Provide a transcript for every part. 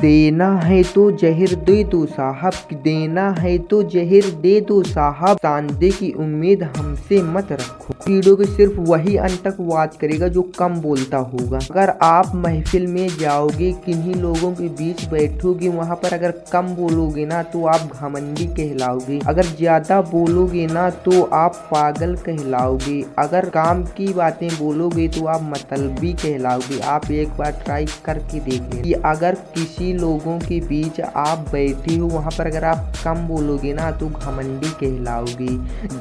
देना है तो जहर दे दो साहब, देना है तो जहर दे दो साहब, चांदे की उम्मीद हमसे मत रखो। वीडियो के सिर्फ वही अंतकवाद करेगा जो कम बोलता होगा। अगर आप महफिल में जाओगे, किन्हीं लोगों के बीच बैठोगे, वहाँ पर अगर कम बोलोगे ना तो आप घमंडी कहलाओगे। अगर ज्यादा बोलोगे ना तो आप पागल कहलाओगे। अगर काम की बातें बोलोगे तो आप मतलबी कहलाओगे। आप एक बार ट्राई करके देख लें। अगर किसी लोगों के बीच आप बैठे हो, वहाँ पर अगर आप कम बोलोगे ना तो घमंडी कहलाओगे,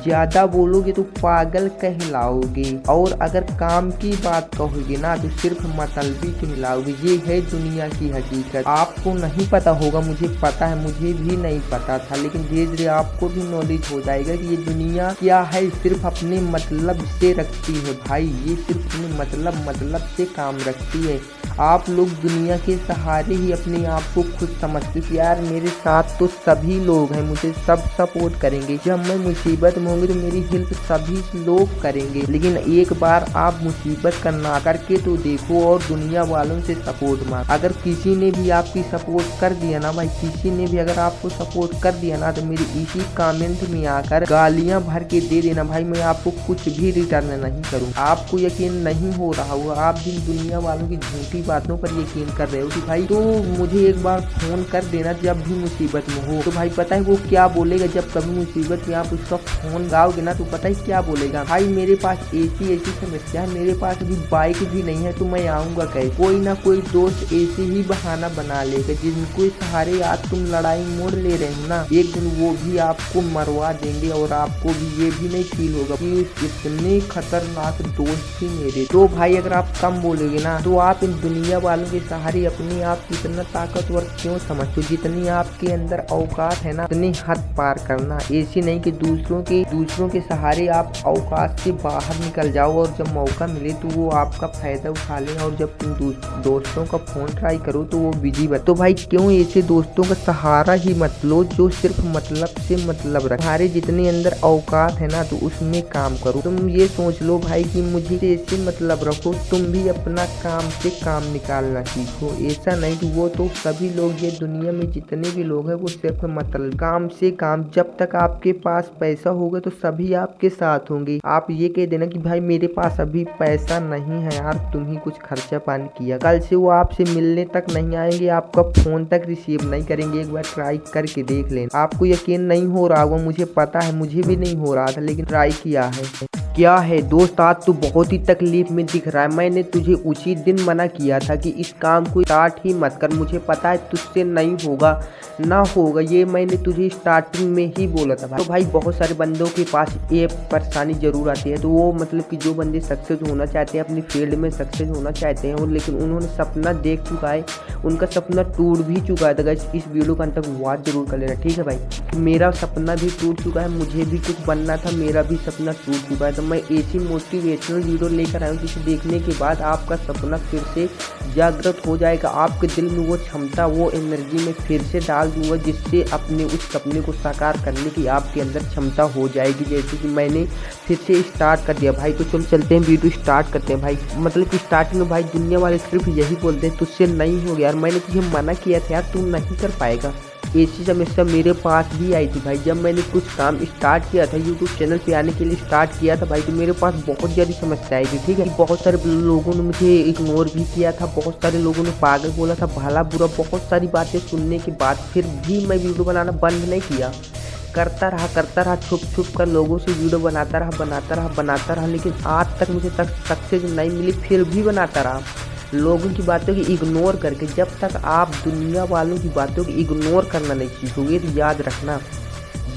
ज्यादा बोलोगे तो पागल कहलाओगे, और अगर काम की बात कहोगे ना तो सिर्फ मतलबी कहलाओगे। ये है दुनिया की हकीकत। आपको नहीं पता होगा, मुझे पता है, मुझे भी नहीं पता था, लेकिन धीरे धीरे आपको भी नॉलेज हो जाएगा कि ये दुनिया क्या है। सिर्फ अपने मतलब से रखती है भाई, ये सिर्फ अपने मतलब से काम रखती है। आप लोग दुनिया के सहारे ही अपने आप को खुद समझते कि यार मेरे साथ तो सभी लोग हैं, मुझे सब सपोर्ट करेंगे, जब मैं मुसीबत में होंगी तो मेरी हेल्प सभी लोग करेंगे। लेकिन एक बार आप मुसीबत करना करके तो देखो और दुनिया वालों से सपोर्ट मांग। अगर किसी ने भी आपकी सपोर्ट कर दिया ना भाई, किसी ने भी अगर आपको सपोर्ट कर दिया ना तो मेरी इसी कमेंट में आकर गालियां भर के दे देना भाई, मैं आपको कुछ भी रिटर्न नहीं करूँ। आपको यकीन नहीं हो रहा होगा, आप भी दुनिया वालों की झूठी बातों पर यकीन कर रहे हो कि भाई तो मुझे एक बार फोन कर देना जब भी मुसीबत में हो। तो भाई पता है वो क्या बोलेगा, जब कभी मुसीबत में आप उसका फोन गाओगे ना तो पता है क्या बोलेगा, भाई मेरे पास ऐसी समस्या है, मेरे पास अभी बाइक भी नहीं है तो मैं आऊंगा कैसे। कोई ना कोई दोस्त ऐसे ही बहाना बना लेगा, जिनको सहारे आज तुम लड़ाई मोड़ ले रहे हो ना, एक दिन वो भी आपको मरवा देंगे और आपको भी ये भी नहीं फील होगा कि इतने खतरनाक दोस्त थी मेरे। तो भाई अगर आप कम बोलोगे ना तो आप इन दुनिया वालों के सहारे अपने आप इतना ताकतवर क्यों समझते हो। जितनी आपके अंदर औकात है ना उतनी हद पार करना। ऐसी नहीं कि दूसरों के सहारे आप औकात से बाहर निकल जाओ और जब मौका मिले तो वो आपका फायदा उठा ले, और जब तुम दोस्तों का फोन ट्राई करो तो वो बिजी बता। तो भाई क्यों ऐसे दोस्तों का सहारा ही मत लो जो सिर्फ मतलब से मतलब रख। तुम्हारे जितने अंदर औकात है ना तो उसमें काम करो। तुम ये सोच लो भाई कि मुझे ऐसे मतलब रखो, तुम भी अपना काम से काम निकालना सीखो। ऐसा नहीं कि वो तो सभी लोग, ये दुनिया में जितने भी लोग हैं वो सिर्फ मतलब काम से काम। जब तक आपके पास पैसा होगा तो सभी आपके साथ होंगे। आप ये कह देना कि भाई मेरे पास अभी पैसा नहीं है यार, तुम ही कुछ खर्चा पानी किया, कल से वो आपसे मिलने तक नहीं आएंगे, आपका फोन तक रिसीव नहीं करेंगे। एक बार ट्राई करके देख लेना। आपको यकीन नहीं हो रहा होगा, मुझे पता है, मुझे भी नहीं हो रहा था, लेकिन ट्राई किया है। क्या है दोस्त, आज तू बहुत ही तकलीफ में दिख रहा है। मैंने तुझे उसी दिन मना किया था कि इस काम को स्टार्ट ही मत कर, मुझे पता है तुझसे नहीं होगा ना होगा, ये मैंने तुझे स्टार्टिंग में ही बोला था भाई। तो भाई बहुत सारे बंदों के पास ये परेशानी जरूर आती है, तो वो मतलब कि जो बंदे सक्सेस होना चाहते हैं, अपनी फील्ड में सक्सेस होना चाहते हैं, और लेकिन उन्होंने सपना देख चुका है, उनका सपना टूट भी चुका है। तो गाइस इस वीडियो का अंत तक वॉच जरूर कर लेना, ठीक है भाई। मेरा सपना भी टूट चुका है, मुझे भी कुछ बनना था, मेरा भी सपना टूट चुका है। तो मैं ऐसी मोटिवेशनल वीडियो लेकर आया हूँ जिसे देखने के बाद आपका सपना फिर से जागृत हो जाएगा। आपके दिल में वो क्षमता, वो एनर्जी में फिर से डाल दूंगा, जिससे अपने उस सपने को साकार करने की आपके अंदर क्षमता हो जाएगी। जैसे कि मैंने फिर से स्टार्ट कर दिया भाई। तो चलो चलते हैं, वीडियो स्टार्ट करते हैं भाई। मतलब कि स्टार्टिंग में भाई दुनिया वाले सिर्फ यही बोलते हैं तुझसे नहीं हो गया यार, मैंने तुझे मना किया था यार, तू नहीं कर पाएगा। ऐसी समस्या मेरे पास भी आई थी भाई। जब मैंने कुछ काम स्टार्ट किया था, यूट्यूब चैनल पे आने के लिए स्टार्ट किया था भाई, तो मेरे पास बहुत ज़्यादा समस्या आई थी, ठीक है। बहुत सारे लोगों ने मुझे इग्नोर भी किया था, बहुत सारे लोगों ने पागल बोला था, भला बुरा बहुत सारी बातें सुनने के बाद फिर भी मैं वीडियो बनाना बंद नहीं किया। करता रहा, छुप कर लोगों से वीडियो बनाता रहा, लेकिन आज तक मुझे सक्सेस नहीं मिली, फिर भी बनाता रहा लोगों की बातों की इग्नोर करके। जब तक आप दुनिया वालों की बातों की इग्नोर करना नहीं सीखोगे तो याद रखना,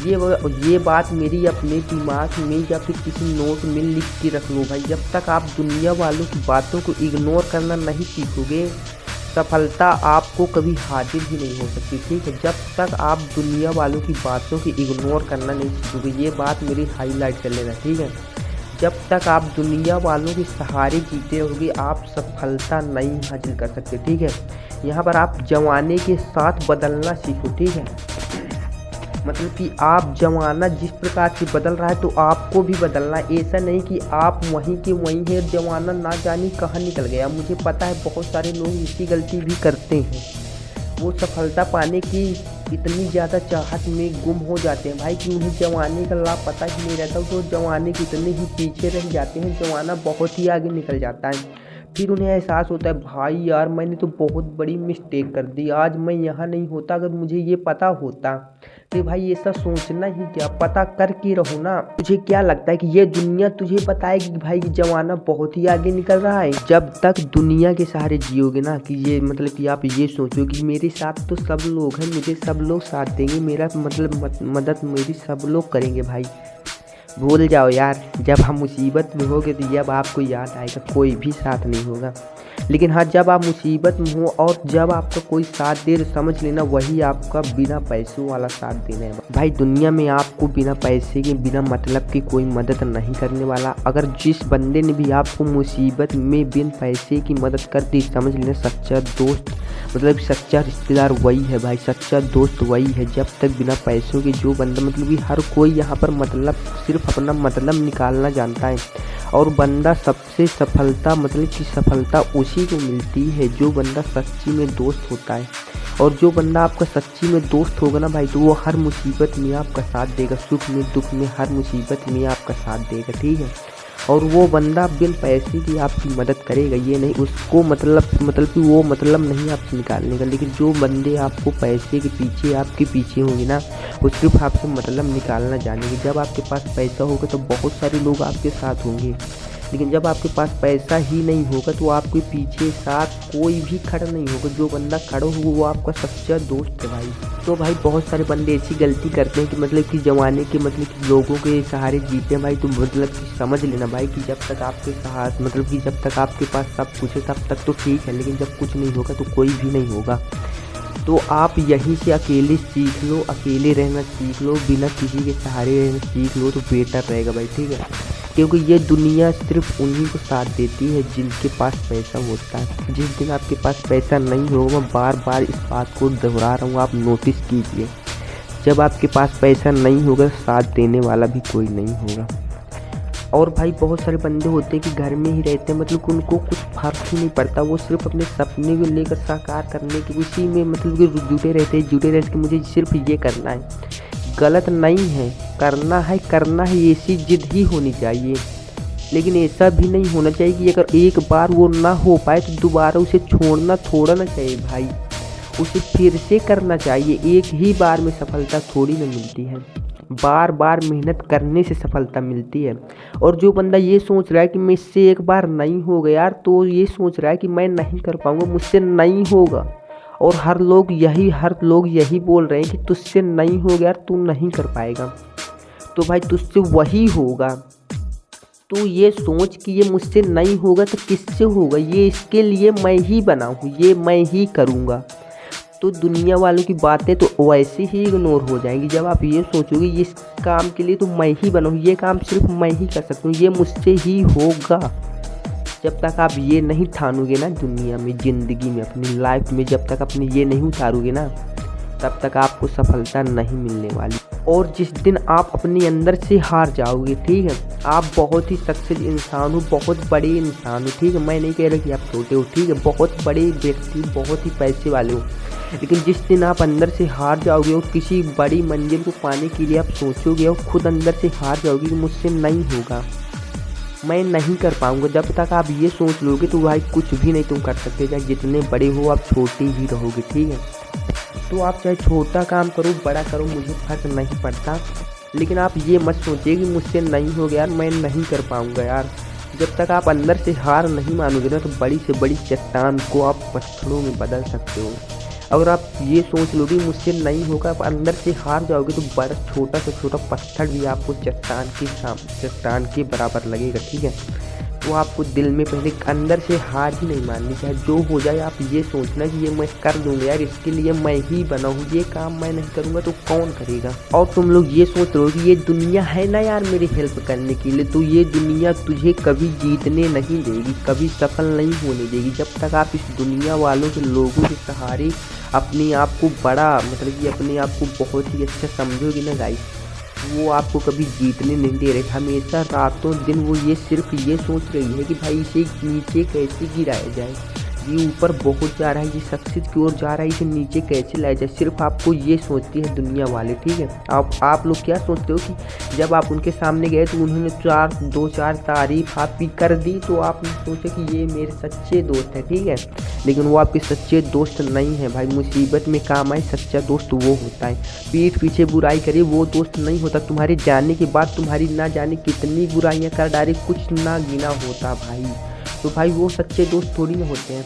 ये बात मेरी अपने दिमाग में या फिर किसी नोट में लिख के रख लो भाई। जब तक आप दुनिया वालों की बातों को इग्नोर करना नहीं सीखोगे, सफलता आपको कभी हासिल ही नहीं हो सकती, ठीक है। जब तक आप दुनिया वालों की बातों की इग्नोर करना नहीं सीखोगे, ये बात मेरी हाईलाइट कर लेना, ठीक है। जब तक आप दुनिया वालों के सहारे जीते रहोगे, आप सफलता नहीं हासिल कर सकते, ठीक है। यहाँ पर आप जमाने के साथ बदलना सीखो, ठीक है। मतलब कि आप जमाना जिस प्रकार से बदल रहा है तो आपको भी बदलना। ऐसा नहीं कि आप वहीं के वहीं है, जमाना ना जाने कहाँ निकल गया। मुझे पता है बहुत सारे लोग इसी गलती भी करते हैं। वो सफलता पाने की इतनी ज़्यादा चाहत में गुम हो जाते हैं भाई कि उन्हें जवानी का लाभ पता ही नहीं रहता। तो जवानी के इतने ही पीछे रह जाते हैं, जवाना बहुत ही आगे निकल जाता है। फिर उन्हें एहसास होता है भाई यार मैंने तो बहुत बड़ी मिस्टेक कर दी, आज मैं यहाँ नहीं होता, अगर मुझे ये पता होता। तो भाई ये सब सोचना ही क्या, पता करके रहो ना। तुझे क्या लगता है कि ये दुनिया तुझे बताएगी कि भाई जमाना बहुत ही आगे निकल रहा है? जब तक दुनिया के सहारे जियोगे ना, कि ये मतलब कि आप ये सोचो कि मेरे साथ तो सब लोग हैं, मुझे सब लोग साथ देंगे, मेरा मतलब मदद मेरी सब लोग करेंगे भाई, भूल जाओ यार। जब हम मुसीबत में होगे तो जब आपको याद आएगा कोई भी साथ नहीं होगा। लेकिन हाँ, जब आप मुसीबत में हो और जब आपका कोई साथ दे तो समझ लेना वही आपका बिना पैसों वाला साथ देना है भाई। दुनिया में आपको बिना पैसे के, बिना मतलब की कोई मदद नहीं करने वाला। अगर जिस बंदे ने भी आपको मुसीबत में बिन पैसे की मदद कर दी, समझ लेना सच्चा दोस्त, मतलब सच्चा रिश्तेदार वही है भाई, सच्चा दोस्त वही है। जब तक बिना पैसों के जो बंदा, मतलब कि हर कोई यहाँ पर मतलब सिर्फ अपना मतलब निकालना जानता है, और बंदा सबसे सफलता, मतलब कि सफलता उसी को मिलती है जो बंदा सच्ची में दोस्त होता है। और जो बंदा आपका सच्ची में दोस्त होगा ना भाई, तो वो हर मुसीबत में आपका साथ देगा, सुख में दुख में हर मुसीबत में आपका साथ देगा, ठीक है। और वो बंदा बिन पैसे की आपकी मदद करेगा, ये नहीं उसको मतलब कि वो मतलब नहीं आपसे निकालने का। लेकिन जो बंदे आपको पैसे के पीछे, आपके पीछे होंगे ना, वो सिर्फ आपसे मतलब निकालना जानेंगे। जब आपके पास पैसा होगा तो बहुत सारे लोग आपके साथ होंगे, लेकिन जब आपके पास पैसा ही नहीं होगा तो आपके पीछे साथ कोई भी खड़ा नहीं होगा। जो बंदा खड़ा होगा वो आपका सच्चा दोस्त है भाई। तो भाई बहुत सारे बंदे ऐसी गलती करते हैं कि मतलब कि जमाने के, मतलब कि लोगों के सहारे जीते हैं भाई। तो मतलब कि समझ लेना भाई कि जब तक आपके साथ, मतलब कि जब तक आपके पास सब कुछ है तब तक तो ठीक है, लेकिन जब कुछ नहीं होगा तो कोई भी नहीं होगा। तो आप यहीं से अकेले सीख लो, अकेले रहना सीख लो, बिना किसी के सहारे रहना सीख लो तो बेटर रहेगा भाई, ठीक है। क्योंकि ये दुनिया सिर्फ उन्हीं को साथ देती है जिनके पास पैसा होता है। जिस दिन आपके पास पैसा नहीं होगा, मैं बार बार इस बात को दोहरा रहा हूँ, आप नोटिस कीजिए, जब आपके पास पैसा नहीं होगा साथ देने वाला भी कोई नहीं होगा। और भाई बहुत सारे बंदे होते हैं कि घर में ही रहते हैं, मतलब कि उनको कुछ फर्क ही नहीं पड़ता, वो सिर्फ अपने सपने को लेकर साकार करने के उसी में मतलब कि जुटे रहते हैं कि मुझे सिर्फ ये करना है। गलत नहीं है, करना है, ऐसी जिद ही होनी चाहिए। लेकिन ऐसा भी नहीं होना चाहिए कि अगर एक बार वो ना हो पाए तो दोबारा उसे छोड़ना थोड़ा ना चाहिए भाई, उसे फिर से करना चाहिए। एक ही बार में सफलता थोड़ी ना मिलती है, बार बार मेहनत करने से सफलता मिलती है। और जो बंदा ये सोच रहा है कि मुझसे एक बार नहीं होगा यार, तो ये सोच रहा है कि मैं नहीं कर पाऊँगा, मुझसे नहीं होगा। और हर लोग यही बोल रहे हैं कि तुझसे नहीं होगा यार, तू नहीं कर पाएगा। तो भाई तुझसे वही होगा। तो ये सोच कि ये मुझसे नहीं होगा तो किससे होगा, ये इसके लिए मैं ही बना हूँ, ये मैं ही करूँगा। तो दुनिया वालों की बातें तो वैसे ही इग्नोर हो जाएंगी जब आप ये सोचोगे इस काम के लिए तो मैं ही बना हूँ, ये काम सिर्फ मैं ही कर सकता हूँ, ये मुझसे ही होगा। जब तक आप ये नहीं ठानोगे ना दुनिया में, ज़िंदगी में, अपनी लाइफ में, जब तक अपने ये नहीं उतारोगे ना, तब तक आपको सफलता नहीं मिलने वाली। और जिस दिन आप अपने अंदर से हार जाओगे, ठीक है, आप बहुत ही सक्सेस इंसान हो, बहुत बड़े इंसान हो, ठीक है, मैं नहीं कह रहा कि आप छोटे हो, ठीक है, बहुत बड़े व्यक्ति, बहुत ही पैसे वाले हो। लेकिन जिस दिन आप अंदर से हार जाओगे और किसी बड़ी मंजिल को पाने के लिए आप सोचोगे और खुद अंदर से हार जाओगे कि मुझसे नहीं होगा, मैं नहीं कर पाऊँगा, जब तक आप ये सोच लोगे तो भाई कुछ भी नहीं तुम कर सकते। चाहे जितने बड़े हो आप छोटे ही रहोगे, ठीक है। तो आप चाहे छोटा काम करो, बड़ा करो, मुझे फर्क नहीं पड़ता, लेकिन आप ये मत सोचिए कि मुझसे नहीं हो गया यार, मैं नहीं कर पाऊँगा यार। जब तक आप अंदर से हार नहीं मानोगे ना, तो बड़ी से बड़ी चट्टान को आप पत्थरों में बदल सकते हो। अगर आप ये सोच लोगे मुझसे नहीं होगा, आप अंदर से हार जाओगे, तो बड़ा छोटा से छोटा पत्थर भी आपको चट्टान के बराबर लगेगा, ठीक है। तो आपको दिल में पहले अंदर से हार ही नहीं माननी, चाहे जो हो जाए आप ये सोचना कि ये मैं कर दूंगा यार, इसके लिए मैं ही बना हूँ, ये काम मैं नहीं करूँगा तो कौन करेगा। और तुम लोग ये सोच रहे हो कि ये दुनिया है ना यार मेरी हेल्प करने के लिए, तो ये दुनिया तुझे कभी जीतने नहीं देगी, कभी सफल नहीं होने देगी। जब तक आप इस दुनिया वालों के लोगों के सहारे अपने आप को बड़ा, मतलब कि अपने आप को बहुत ही अच्छा समझोगे ना गाइस, वो आपको कभी जीतने नहीं दे रहे। हमेशा रातों दिन वो ये सिर्फ ये सोच रही है कि भाई इसे नीचे कैसे गिराया जाए। ये ऊपर बहुत जा रहा है, ये सक्सेस की ओर जा रहा है, इसे नीचे कैसे लाया जाए, सिर्फ आपको ये सोचती है दुनिया वाले। ठीक है, आप लोग क्या सोचते हो कि जब आप उनके सामने गए तो उन्होंने दो चार तारीफ आपकी कर दी तो आपने सोचा कि ये मेरे सच्चे दोस्त है। ठीक है, लेकिन वो आपके सच्चे दोस्त नहीं है भाई। मुसीबत में काम आए सच्चा दोस्त वो होता है, पीठ पीछे बुराई करे वो दोस्त नहीं होता। तुम्हारे जाने के बाद तुम्हारी ना जाने कितनी बुराइयां कर डाले, कुछ ना गिना होता भाई। तो भाई वो सच्चे दोस्त थोड़ी ना होते हैं।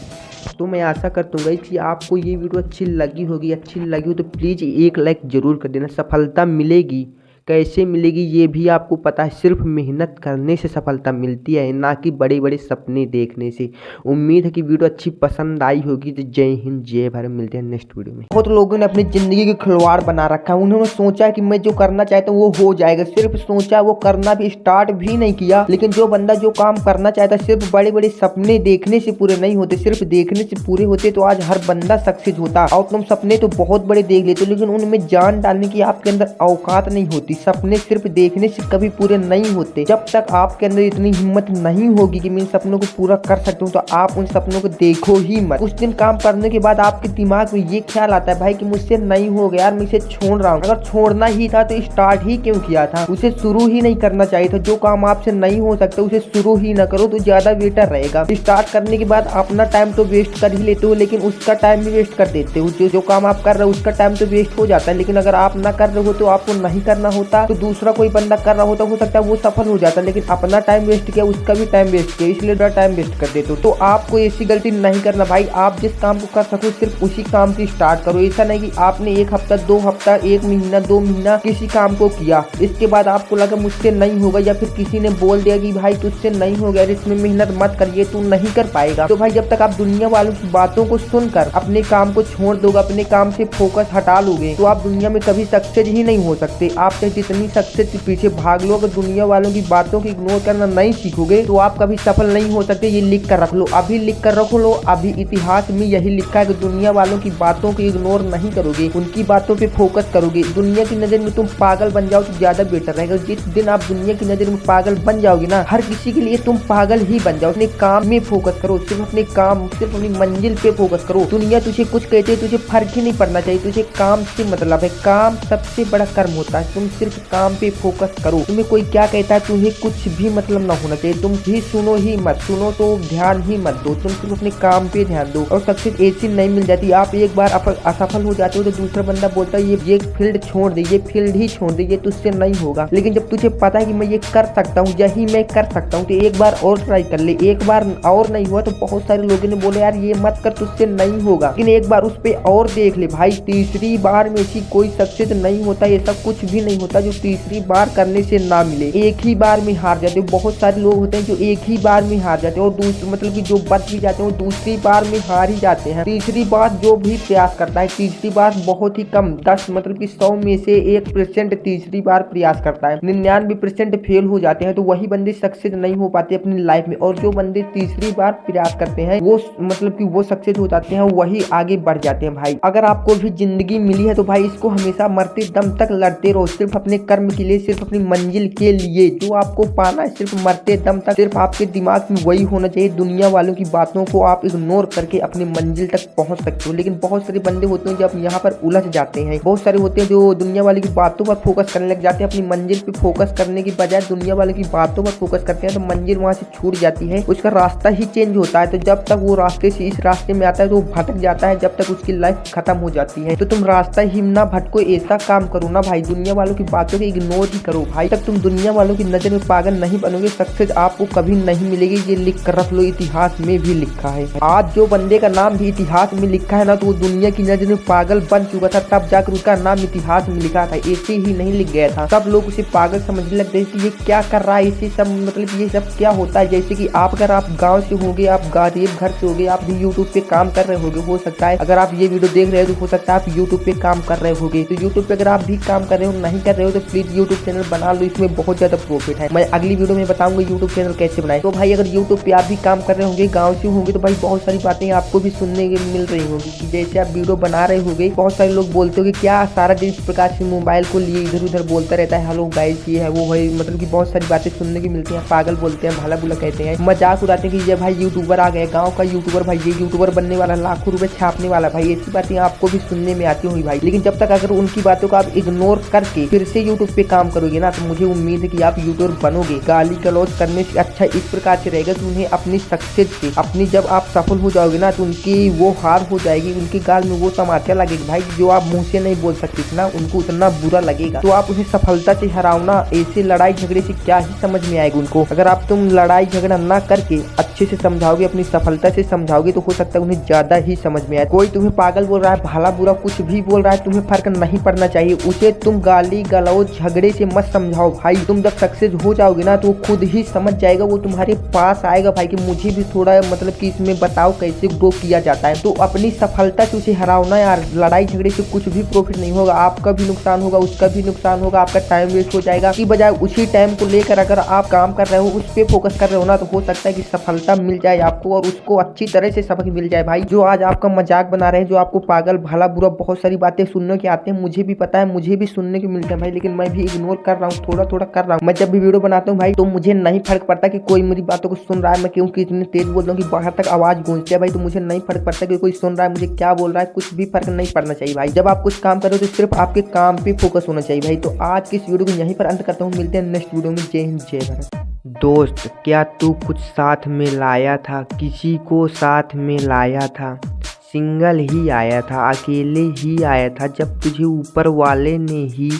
तो मैं आशा करता हूँ कि आपको ये वीडियो अच्छी लगी होगी। अच्छी लगी हो तो प्लीज़ एक लाइक ज़रूर कर देना। सफलता मिलेगी, कैसे मिलेगी ये भी आपको पता है, सिर्फ मेहनत करने से सफलता मिलती है, ना कि बड़े बड़े सपने देखने से। उम्मीद है कि वीडियो अच्छी पसंद आई होगी। तो जय हिंद, जय भारत, मिलते हैं नेक्स्ट वीडियो में। बहुत लोगों ने अपनी ज़िंदगी के खिलवाड़ बना रखा है। उन्होंने सोचा कि मैं जो करना चाहता हूँ वो हो जाएगा, सिर्फ सोचा, वो करना भी स्टार्ट भी नहीं किया। लेकिन जो बंदा जो काम करना चाहता है, सिर्फ बड़े बड़े सपने देखने से पूरे नहीं होते, सिर्फ देखने से पूरे होते तो आज हर बंदा सक्सेस होता। और तुम सपने तो बहुत बड़े देख लेते हो, लेकिन उनमें जान डालने की आपके अंदर औकात नहीं होती। सपने सिर्फ देखने से कभी पूरे नहीं होते। जब तक आपके अंदर इतनी हिम्मत नहीं होगी कि मैं इन सपनों को पूरा कर सकता हूँ, तो आप उन सपनों को देखो ही मत। कुछ दिन काम करने के बाद आपके दिमाग में ये ख्याल आता है भाई कि मुझसे नहीं हो गया यार, मैं इसे छोड़ रहा हूँ। अगर छोड़ना ही था तो स्टार्ट ही क्यों किया था, उसे शुरू ही नहीं करना चाहिए था। जो काम आपसे नहीं हो सकता उसे शुरू ही ना करो तो ज्यादा बेटर रहेगा। स्टार्ट करने के बाद अपना टाइम तो वेस्ट कर ही लेते हो, लेकिन उसका टाइम भी वेस्ट कर देते हो। जो काम आप कर रहे हो उसका टाइम तो वेस्ट हो जाता है, लेकिन अगर आप ना कर रहे हो तो आपको नहीं करना होता तो दूसरा कोई बंदा कर रहा होता, हो सकता है वो सफल हो जाता, लेकिन अपना टाइम वेस्ट किया, उसका भी टाइम वेस्ट किया, इसलिए टाइम वेस्ट कर देते हो। तो आपको ऐसी गलती नहीं करना भाई। आप जिस काम को कर सको सिर्फ उसी काम से स्टार्ट करो। ऐसा नहीं कि आपने एक हफ्ता, 2 हफ्ता, 1 महीना, 2 महीना किसी काम को किया, इसके बाद आपको लगा मुझसे नहीं होगा, या फिर किसी ने बोल दिया कि भाई तुझसे नहीं हो गया, इसमें मेहनत मत करिए, तू नहीं कर पाएगा। तो भाई जब तक आप दुनिया वालों की बातों को सुनकर अपने काम को छोड़ दोगे, अपने काम से फोकस हटा लोगे, तो आप दुनिया में कभी सक्सेस ही नहीं हो सकते। आप चाहे जितनी सक्सेस के पीछे भाग लो, अगर दुनिया वालों की बातों को इग्नोर करना नहीं सीखोगे तो आप कभी सफल नहीं हो सकते। ये लिख कर रख लो, अभी लिख कर रख लो। अभी इतिहास में यही लिखा है कि दुनिया वालों की बातों को इग्नोर नहीं करोगे, उनकी बातों पे फोकस करोगे। दुनिया की नजर में तुम पागल बन जाओ तो ज्यादा बेटर रहेगा। जिस दिन आप दुनिया की नजर में पागल बन जाओगे ना, हर किसी के लिए तुम पागल ही बन जाओ। अपने काम में फोकस करो, सिर्फ अपने काम, सिर्फ अपनी मंजिल पे फोकस करो। दुनिया तुझे कुछ कहते तुझे फर्क ही नहीं पड़ना चाहिए। तुझे काम से मतलब है, काम सबसे बड़ा कर्म होता है। तुम सिर्फ काम पे फोकस करो। तुम्हें कोई क्या कहता है तुम्हें कुछ भी मतलब ना होना चाहिए। तुम भी सुनो ही मत, सुनो तो ध्यान ही मत दो। तुम सिर्फ अपने काम पे ध्यान दो। और सक्सेस ऐसी नहीं मिल जाती। आप एक बार असफल हो जाते हो तो दूसरा बंदा बोलता है ये फील्ड छोड़ दे, ये फील्ड ही छोड़ दे, ये तुझसे नहीं होगा। लेकिन जब तुझे पता है कि मैं ये कर सकता हूँ, यही मैं कर सकता हूँ, तो एक बार और ट्राई कर ले। एक बार और नहीं हुआ तो बहुत सारे लोगों ने बोले यार ये मत कर, तुझसे नहीं होगा, लेकिन एक बार उस पे और देख ले भाई। तीसरी बार में ऐसी कोई सक्सेस नहीं होता, ऐसा कुछ भी नहीं होता जो तीसरी बार करने से ना मिले। एक ही बार में हार जाते हो। बहुत सारे लोग होते हैं जो एक ही बार में हार जाते हैं, और दूसरी मतलब कि जो बच भी जाते हैं वो दूसरी बार में हार ही जाते हैं। तीसरी बार जो भी प्रयास करता है, तीसरी बार बहुत ही कम, 10 मतलब कि 100 में से 1% तीसरी बार प्रयास करता है। 99% फेल हो जाते हैं। तो वही बंदे सक्सेस नहीं हो पाते अपनी लाइफ में। और जो बंदे तीसरी बार प्रयास करते हैं वो मतलब कि वो सक्सेस हो जाते हैं, वही आगे बढ़ जाते हैं भाई। अगर आपको भी जिंदगी मिली है तो भाई इसको हमेशा मरते दम तक लड़ते रहो, सिर्फ अपने कर्म के लिए, सिर्फ अपनी मंजिल के लिए। जो आपको पाना है सिर्फ मरते दम तक, सिर्फ आपके दिमाग में वही होना चाहिए। दुनिया वालों की बातों को आप इग्नोर करके अपनी मंजिल तक पहुंच सकते हो। लेकिन बहुत सारे बंदे होते हैं जो यहाँ पर उलझ जाते हैं। बहुत सारे होते हैं जो दुनिया वाले की बातों पर फोकस करने लग जाते हैं, अपनी मंजिल पे फोकस करने की बजाय दुनिया वाले की बातों पर फोकस करते हैं, तो मंजिल वहाँ से छूट जाती है, उसका रास्ता ही चेंज होता है। तो जब तक वो रास्ते से इस रास्ते में आता है तो वो भटक जाता है, जब तक उसकी लाइफ खत्म हो जाती है। तो तुम रास्ता ही ना भटको, ऐसा काम करो ना भाई, दुनिया वालों की बातों को इग्नोर ही करो भाई। तक तुम दुनिया वालों की नजर में पागल नहीं बनोगे, सक्सेस आपको कभी नहीं मिलेगी। ये लिख कर रख लो, इतिहास में भी लिखा है। आज जो बंदे का नाम भी इतिहास में लिखा है ना, तो वो दुनिया की नजर में पागल बन चुका था, तब जाकर उसका नाम इतिहास में लिखा था, ऐसे ही नहीं लिख गया था। सब लोग उसे पागल समझने लगते थे कि ये क्या कर रहा है, इसे सब मतलब ये सब क्या होता है। जैसे कि आप अगर आप गाँव से होंगे, आप गरीब घर से होंगे, आप भी यूट्यूब पे काम कर रहे होंगे, हो सकता है अगर आप ये वीडियो देख रहे हो तो हो सकता है आप यूट्यूब पे काम कर रहे होंगे। तो यूट्यूब पे अगर आप भी काम कर रहे हो, नहीं कर रहे हो तो प्लीज यूट्यूब चैनल बना लो, इसमें बहुत ज्यादा प्रॉफिट है। मैं अगली वीडियो में बताऊंगा यूट्यूब चैनल कैसे बनाए। तो भाई अगर यूट्यूब पे आप भी काम कर रहे होंगे, गाँव से होंगे, तो भाई बहुत सारी बातें आपको भी सुनने मिल रही होंगी कि जैसे आप वीडियो बना रहे होंगे, बहुत सारे लोग बोलते हो कि क्या सारा दिन इस प्रकार से मोबाइल को लिए इधर उधर बोलता रहता है, हेलो गाइस ये है वो भाई, मतलब कि बहुत सारी बातें सुनने की मिलती हैं। पागल बोलते हैं, भला बुला कहते हैं, मजाक उड़ाते हैं कि ये भाई यूट्यूबर आ गए, गाँव का यूट्यूबर, भाई ये यूट्यूबर बनने वाला, लाखों रुपए छापने वाला। भाई ऐसी बातें आपको भी सुनने में आती होंगी भाई, लेकिन जब तक अगर उनकी बातों को आप इग्नोर करके फिर से यूट्यूब पे काम करोगे ना, तो मुझे उम्मीद है कि आप यूट्यूबर बनोगे। गाली गलौज करने से अच्छा इस प्रकार से रहेगा कि उन्हें अपनी सक्सेस से, अपनी जब आप सफल हो जाओगे ना, तो उनकी वो हार हो जाएगी, उनके गाल में वो तमाचा लगेगा भाई, जो आप मुंह से नहीं बोल सकते ना, उनको उतना बुरा लगेगा। तो आप उन्हें सफलता से हराओना, ऐसे लड़ाई झगड़े से क्या ही समझ में आएगा उनको। अगर आप तुम लड़ाई झगड़ा ना करके अच्छे से समझाओगे, अपनी सफलता से समझाओगे, तो हो सकता है उन्हें ज्यादा ही समझ में आए। कोई तुम्हें पागल बोल रहा है, भला बुरा कुछ भी बोल रहा है, तुम्हें फर्क नहीं पड़ना चाहिए। उसे तुम गाली गलौज झगड़े से मत समझाओ भाई। तुम जब सक्सेस हो जाओगे ना, तो वो खुद ही समझ जाएगा, वो तुम्हारे पास आएगा भाई कि मुझे भी थोड़ा मतलब कि इसमें बताओ कैसे ग्रो किया जाता है। तो अपनी सफलता से उसे हराओ ना यार। लड़ाई झगड़े से कुछ भी प्रॉफिट नहीं होगा, आपका भी नुकसान होगा, उसका भी नुकसान होगा, आपका टाइम वेस्ट हो जाएगा। की बजाय उसी टाइम को लेकर अगर आप काम कर रहे हो, उस पर फोकस कर रहे हो ना, तो हो सकता है कि सफलता मिल जाए आपको और उसको अच्छी तरह से सबक मिल जाए भाई। जो आज आपका मजाक बना रहे हैं, जो आपको पागल भला बुरा बहुत सारी बातें सुनने के आते हैं, मुझे भी पता है, मुझे भी सुनने को मिलते हैं भाई, लेकिन मैं भी इग्नोर कर रहा हूँ, थोड़ा थोड़ा कर रहा हूँ। मैं जब भी वीडियो बनाता हूँ भाई, तो मुझे नहीं फर्क पड़ता कि कोई मेरी बातों को सुन रहा है, मैं क्योंकि इतनी तेज बोल रहा हूँ कि बाहर तक आवाज गूंजती है भाई, तो मुझे नहीं फर्क पड़ता कि कोई सुन रहा है, मुझे क्या बोल रहा है, कुछ भी फर्क नहीं पड़ना चाहिए भाई। जब आप कुछ काम करो तो सिर्फ आपके काम पे फोकस होना चाहिए भाई। तो आज की इस वीडियो को यहीं पर अंत करता हूँ, मिलते हैं नेक्स्ट वीडियो में। जय हिंद, जय भारत। दोस्त, क्या तू कुछ साथ में लाया था? किसी को साथ में लाया था? सिंगल ही आया था, अकेले ही आया था। जब तुझे ऊपर वाले ने ही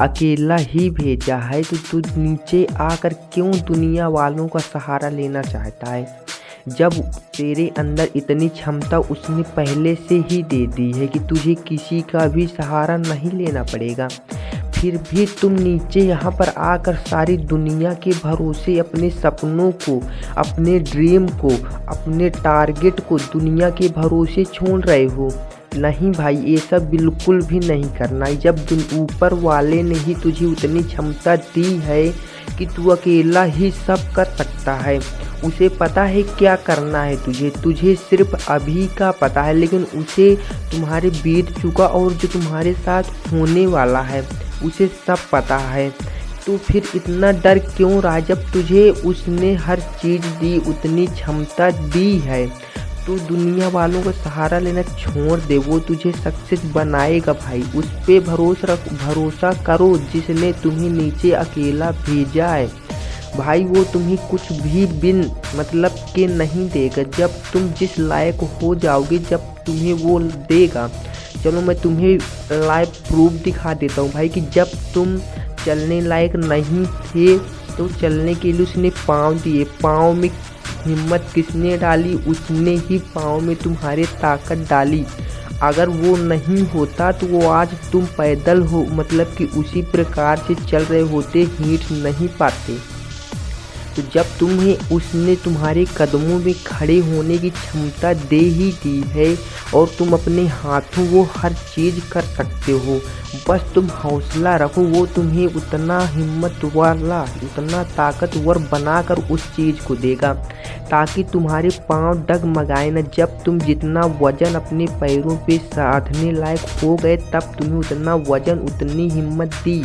अकेला ही भेजा है, तो तू नीचे आकर क्यों दुनिया वालों का सहारा लेना चाहता है? जब तेरे अंदर इतनी क्षमता उसने पहले से ही दे दी है कि तुझे किसी का भी सहारा नहीं लेना पड़ेगा, फिर भी तुम नीचे यहाँ पर आकर सारी दुनिया के भरोसे अपने सपनों को, अपने ड्रीम को, अपने टारगेट को दुनिया के भरोसे छोड़ रहे हो। नहीं भाई, ये सब बिल्कुल भी नहीं करना। जब ऊपर वाले ने ही तुझे उतनी क्षमता दी है कि तू अकेला ही सब कर सकता है, उसे पता है क्या करना है तुझे सिर्फ अभी का पता है, लेकिन उसे तुम्हारे बीत चुका और जो तुम्हारे साथ होने वाला है उसे सब पता है। तो फिर इतना डर क्यों रहा? जब तुझे उसने हर चीज़ दी, उतनी क्षमता दी है, तो दुनिया वालों का सहारा लेना छोड़ दे। वो तुझे सक्सेस बनाएगा भाई, उस पे भरोसा करो जिसने तुम्हें नीचे अकेला भेजा है भाई। वो तुम्हें कुछ भी बिन मतलब के नहीं देगा। जब तुम जिस लायक हो जाओगे, जब तुम्हें वो देगा। चलो मैं तुम्हें लाइव प्रूफ दिखा देता हूँ भाई कि जब तुम चलने लायक नहीं थे, तो चलने के लिए उसने पाँव दिए। पाँव में हिम्मत किसने डाली? उसने ही पाँव में तुम्हारे ताकत डाली। अगर वो नहीं होता तो वो आज तुम पैदल हो, मतलब कि उसी प्रकार से चल रहे होते, हिट नहीं पाते। तो जब तुम्हें उसने तुम्हारे कदमों में खड़े होने की क्षमता दे ही दी है और तुम अपने हाथों वो हर चीज़ कर सकते हो, बस तुम हौसला रखो। वो तुम्हें उतना हिम्मत वाला, उतना ताकतवर बनाकर उस चीज़ को देगा ताकि तुम्हारे पांव डगमगाए न। जब तुम जितना वजन अपने पैरों पे साधने लायक हो गए, तब तुम्हें उतना वजन, उतनी हिम्मत दी।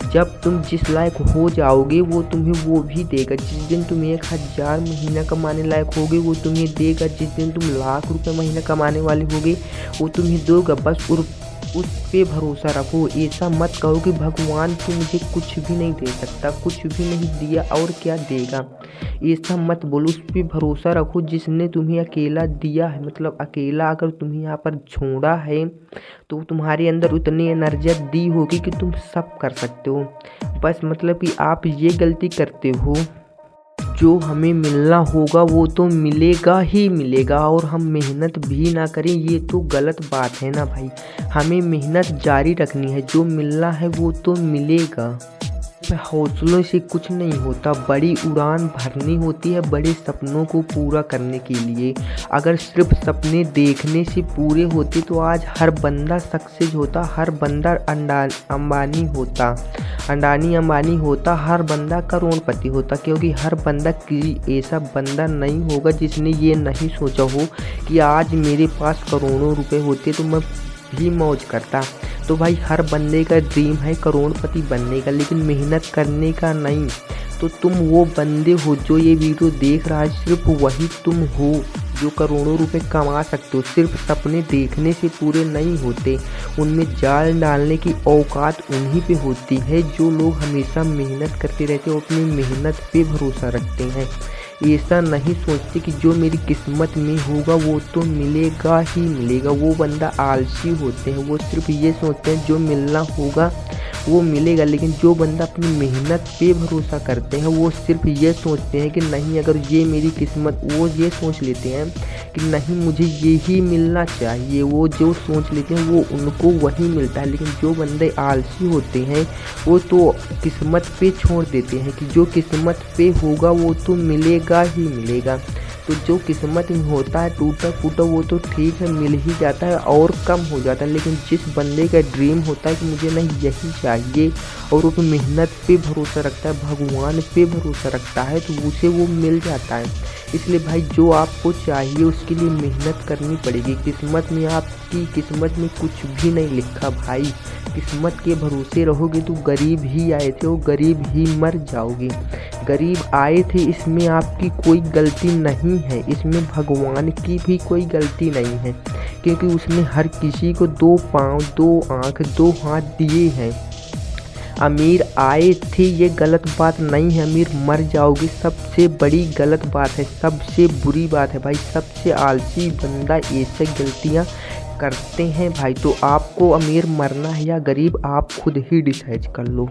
जब तुम जिस लायक हो जाओगे, वो तुम्हें वो भी देगा। जिस दिन तुम 1000 महीना कमाने लायक होगे, वो तुम्हें देगा। जिस दिन तुम लाख रुपए महीना कमाने वाले होगे, वो तुम्हें देगा। बस उस पे भरोसा रखो। ऐसा मत कहो कि भगवान तू मुझे कुछ भी नहीं दे सकता, कुछ भी नहीं दिया और क्या देगा। ऐसा मत बोलो, उस पे भरोसा रखो जिसने तुम्हें अकेला दिया है। मतलब अकेला अगर तुम्हें यहाँ पर छोड़ा है, तो तुम्हारे अंदर उतनी एनर्जी दी होगी कि तुम सब कर सकते हो। बस मतलब कि आप ये गलती करते हो, जो हमें मिलना होगा वो तो मिलेगा ही मिलेगा, और हम मेहनत भी ना करें, ये तो गलत बात है ना भाई। हमें मेहनत जारी रखनी है, जो मिलना है वो तो मिलेगा। हौसलों से कुछ नहीं होता, बड़ी उड़ान भरनी होती है बड़े सपनों को पूरा करने के लिए। अगर सिर्फ सपने देखने से पूरे होते तो आज हर बंदा सक्सेस होता, हर बंदा अंबानी होता। अंडानी अंबानी होता, हर बंदा करोड़पति होता, क्योंकि हर बंदा किसी ऐसा बंदा नहीं होगा जिसने ये नहीं सोचा हो कि आज मेरे पास करोड़ों रुपए होते तो मैं भी मौज करता। तो भाई हर बंदे का ड्रीम है करोड़पति बनने का, लेकिन मेहनत करने का नहीं। तो तुम वो बंदे हो जो ये वीडियो देख रहा है, सिर्फ वही तुम हो जो करोड़ों रुपए कमा सकते हो। सिर्फ सपने देखने से पूरे नहीं होते, उनमें जाल डालने की औकात उन्हीं पे होती है जो लोग हमेशा मेहनत करते रहते हैं और अपनी मेहनत पे भरोसा रखते हैं। ऐसा नहीं सोचते कि जो मेरी किस्मत में होगा वो तो मिलेगा ही मिलेगा। वो बंदा आलसी होते हैं, वो सिर्फ ये सोचते हैं जो मिलना होगा वो मिलेगा। लेकिन जो बंदा अपनी मेहनत पे भरोसा करते हैं वो सिर्फ ये सोचते हैं कि नहीं अगर ये मेरी किस्मत, वो ये सोच लेते हैं कि नहीं मुझे ये ही मिलना चाहिए। वो जो सोच लेते हैं वो उनको वही मिलता है। लेकिन जो बंदे आलसी होते हैं वो तो किस्मत पे छोड़ देते हैं कि जो किस्मत पे होगा वो तो मिलेगा ही मिलेगा। तो जो किस्मत में होता है टूटा फूटा वो तो ठीक है, मिल ही जाता है और कम हो जाता है। लेकिन जिस बंदे का ड्रीम होता है कि मुझे नहीं यही चाहिए और वो मेहनत पे भरोसा रखता है, भगवान पे भरोसा रखता है, तो उसे वो मिल जाता है। इसलिए भाई जो आपको चाहिए उसके लिए मेहनत करनी पड़ेगी। किस्मत में, आपकी किस्मत में कुछ भी नहीं लिखा भाई। किस्मत के भरोसे रहोगे तो गरीब ही आए थे और गरीब ही मर जाओगे। गरीब आए थे इसमें आपकी कोई गलती नहीं है, इसमें भगवान की भी कोई गलती नहीं है, क्योंकि उसने हर किसी को 2 पाँव 2 आँख 2 हाथ दिए हैं। अमीर आए थे ये गलत बात नहीं है, अमीर मर जाओगे सबसे बड़ी गलत बात है, सबसे बुरी बात है भाई। सबसे आलसी बंदा ऐसे गलतियाँ करते हैं भाई। तो आपको अमीर मरना है या गरीब, आप खुद ही डिसाइड कर लो।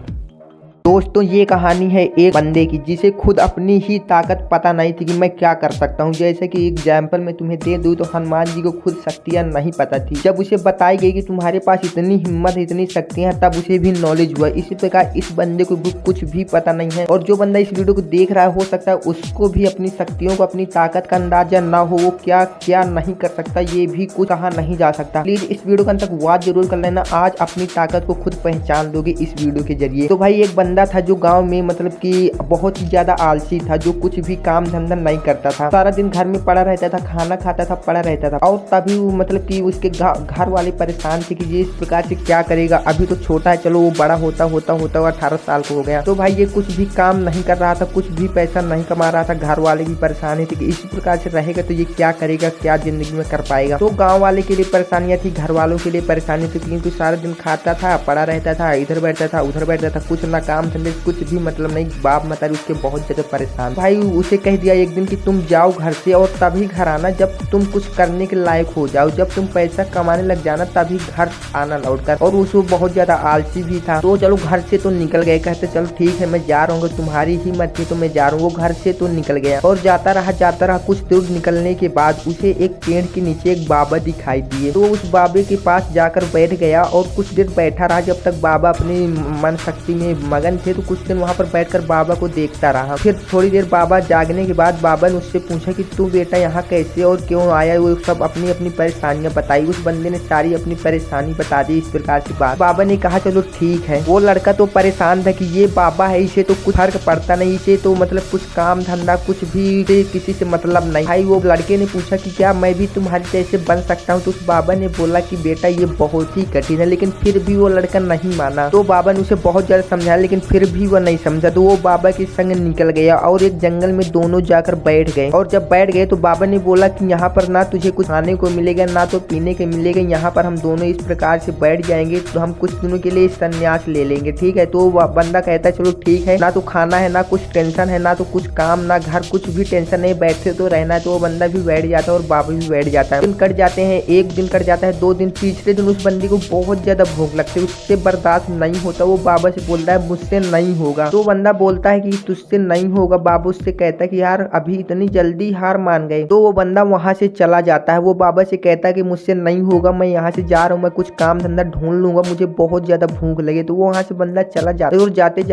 दोस्तों ये कहानी है एक बंदे की जिसे खुद अपनी ही ताकत पता नहीं थी कि मैं क्या कर सकता हूँ। जैसे कि एग्जाम्पल मैं तुम्हें दे दूँ तो हनुमान जी को खुद शक्तियाँ नहीं पता थी। जब उसे बताई गई कि तुम्हारे पास इतनी हिम्मत इतनी शक्तियाँ, तब उसे भी नॉलेज हुआ। इसी प्रकार इस बंदे को भी कुछ भी पता नहीं है, और जो बंदा इस वीडियो को देख रहा है हो सकता है उसको भी अपनी शक्तियों को, अपनी ताकत का अंदाजा ना हो, वो क्या क्या नहीं कर सकता ये भी कुछ कहा नहीं जा सकता। प्लीज इस वीडियो का अंत तक वॉच जरूर कर लेना, आज अपनी ताकत को खुद पहचान लोगे इस वीडियो के जरिए। तो भाई एक बंदा था जो गांव में मतलब कि बहुत ही ज्यादा आलसी था, जो कुछ भी काम धंधा नहीं करता था, सारा दिन घर में पड़ा रहता था, खाना खाता था, पड़ा रहता था। और तभी वो मतलब कि उसके घर वाले परेशान थे कि ये इस प्रकार से क्या करेगा, अभी तो छोटा है, चलो वो बड़ा होता होता 18 साल को हो गया। तो भाई ये कुछ भी काम नहीं कर रहा था, कुछ भी पैसा नहीं कमा रहा था। घर वाले भी परेशान थे कि इसी प्रकार से रहेगा तो ये क्या करेगा, क्या जिंदगी में कर पाएगा। तो गाँव वाले के लिए परेशानियां थी, घर वालों के लिए परेशानी थी, क्योंकि सारा दिन खाता था, पड़ा रहता था, इधर बैठता था उधर बैठता था, कुछ ना काम धंधे कुछ भी मतलब नहीं। बाप मतारी उसके बहुत ज्यादा परेशान। भाई उसे कह दिया एक दिन कि तुम जाओ घर से और तभी घर आना जब तुम कुछ करने के लायक हो जाओ, जब तुम पैसा कमाने लग जाना तभी घर आना लौटकर। और उसको बहुत ज्यादा आलसी भी था, तो चलो घर से तो निकल गए, कहते चलो ठीक है मैं जा रहा हूँ, तुम्हारी ही मर्जी तो मैं जा रहा हूँ। वो घर से तो निकल गया और जाता रहा। कुछ दूर निकलने के बाद उसे एक पेड़ के नीचे एक बाबा दिखाई दिए, तो उस बाबे के पास जाकर बैठ गया और कुछ देर बैठा रहा, जब तक बाबा अपनी मन शक्ति में मगन थे। तो कुछ दिन वहाँ पर बैठकर बाबा को देखता रहा। फिर थोड़ी देर बाबा जागने के बाद बाबा ने उससे पूछा कि तू बेटा यहाँ कैसे और क्यों आया। वो सब अपनी अपनी परेशानियां बताई। उस बंदे ने सारी अपनी परेशानी बता दी इस प्रकार से बात। बाबा ने कहा चलो ठीक है। वो लड़का तो परेशान था कि ये बाबा है, इसे तो कुछ फर्क पड़ता नहीं, इसे तो मतलब कुछ काम धंधा कुछ भी किसी से मतलब नहीं। भाई वो लड़के ने पूछा कि क्या मैं भी तुम्हारी जैसे बन सकता हूँ। तो उस बाबा ने बोला कि बेटा ये बहुत ही कठिन है, लेकिन फिर भी वो लड़का नहीं माना। तो बाबा ने उसे बहुत ज्यादा समझाया, लेकिन फिर भी वो नहीं समझा। तो वो बाबा के संग निकल गया और एक जंगल में दोनों जाकर बैठ गए। और जब बैठ गए तो बाबा ने बोला कि यहाँ पर ना तुझे कुछ खाने को मिलेगा ना तो पीने को मिलेगा, यहाँ पर हम दोनों इस प्रकार से बैठ जाएंगे, तो हम कुछ दिनों के लिए संन्यास ले लेंगे, ठीक है। तो बंदा कहता है चलो ठीक है, ना तो खाना है ना कुछ टेंशन है, ना तो कुछ काम ना घर, कुछ भी टेंशन नहीं, बैठे तो रहना है। तो वो बंदा भी बैठ जाता है और बाबा भी बैठ जाता है। दिन कट जाते हैं, एक दिन कट जाता है, 2 दिन, तीसरे दिन उस बंदी को बहुत ज्यादा भूख लगती है, उससे बर्दाश्त नहीं होता। वो बाबा से बोलता है मुझसे नहीं होगा। तो बंदा बोलता है कि तुझसे नहीं होगा। बाबा उससे कहता है कि यार अभी इतनी जल्दी हार मान गए। तो वो बंदा वहां से चला जाता है। वो बाबा से कहता है कि मुझसे नहीं होगा, मैं यहाँ से जा रहा हूँ, मैं कुछ काम धंधा ढूंढ लूंगा, मुझे बहुत ज्यादा भूख लगे। तो वो वहां से बंदा चला जाता है और जाते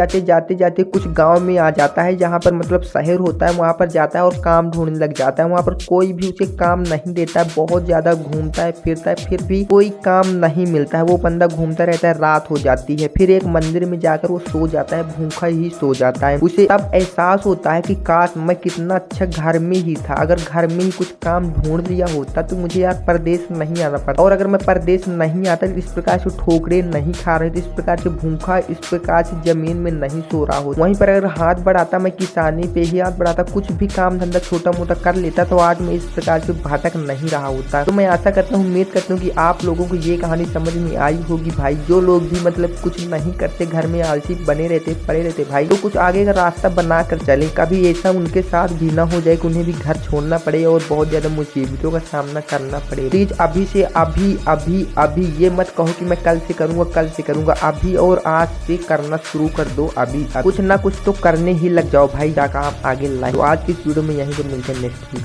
जाते कुछ गाँव में आ जाता है, जहाँ पर मतलब शहर होता है, वहां पर जाता है और काम ढूंढने लग जाता है। वहां पर कोई भी उसे काम नहीं देता है, बहुत ज्यादा घूमता है फिरता है, फिर भी कोई काम नहीं मिलता है। वो बंदा घूमता रहता है, रात हो जाती है। फिर एक मंदिर में जाकर वो सो जाता है, भूखा ही सो जाता है। उसे तब एहसास होता है कि काश मैं कितना अच्छा घर में ही था, अगर घर में ही कुछ काम ढूंढ लिया होता तो मुझे यार परदेश नहीं आना पड़ता, और अगर मैं परदेश नहीं आता तो इस प्रकार से ठोकरे नहीं खा रहे थे, इस प्रकार से भूखा इस प्रकार से जमीन में नहीं सो रहा हो। वहीं पर अगर हाथ बढ़ाता, मैं किसानी पे ही हाथ बढ़ाता, कुछ भी काम धंधा छोटा मोटा कर लेता तो आज मैं इस प्रकार से भटक नहीं रहा होता। तो मैं आशा करता हूँ, उम्मीद करता हूँ कि आप लोगों को ये कहानी समझ में आई होगी भाई। जो लोग भी मतलब कुछ नहीं करते, घर में आलसी बने रहते, पड़े रहते भाई, तो कुछ आगे का रास्ता बना कर चले। कभी ऐसा उनके साथ भी ना हो जाए कि उन्हें भी घर छोड़ना पड़े और बहुत ज्यादा मुसीबतों का सामना करना पड़े। प्लीज अभी से अभी ये मत कहो कि मैं कल से करूंगा, अभी और आज से करना शुरू कर दो। अभी कुछ ना कुछ तो करने ही लग जाओ भाई, जाकर आप आगे लाए। तो आज की इस वीडियो में यहीं पर मिलते हैं नेक्स्ट वीडियो।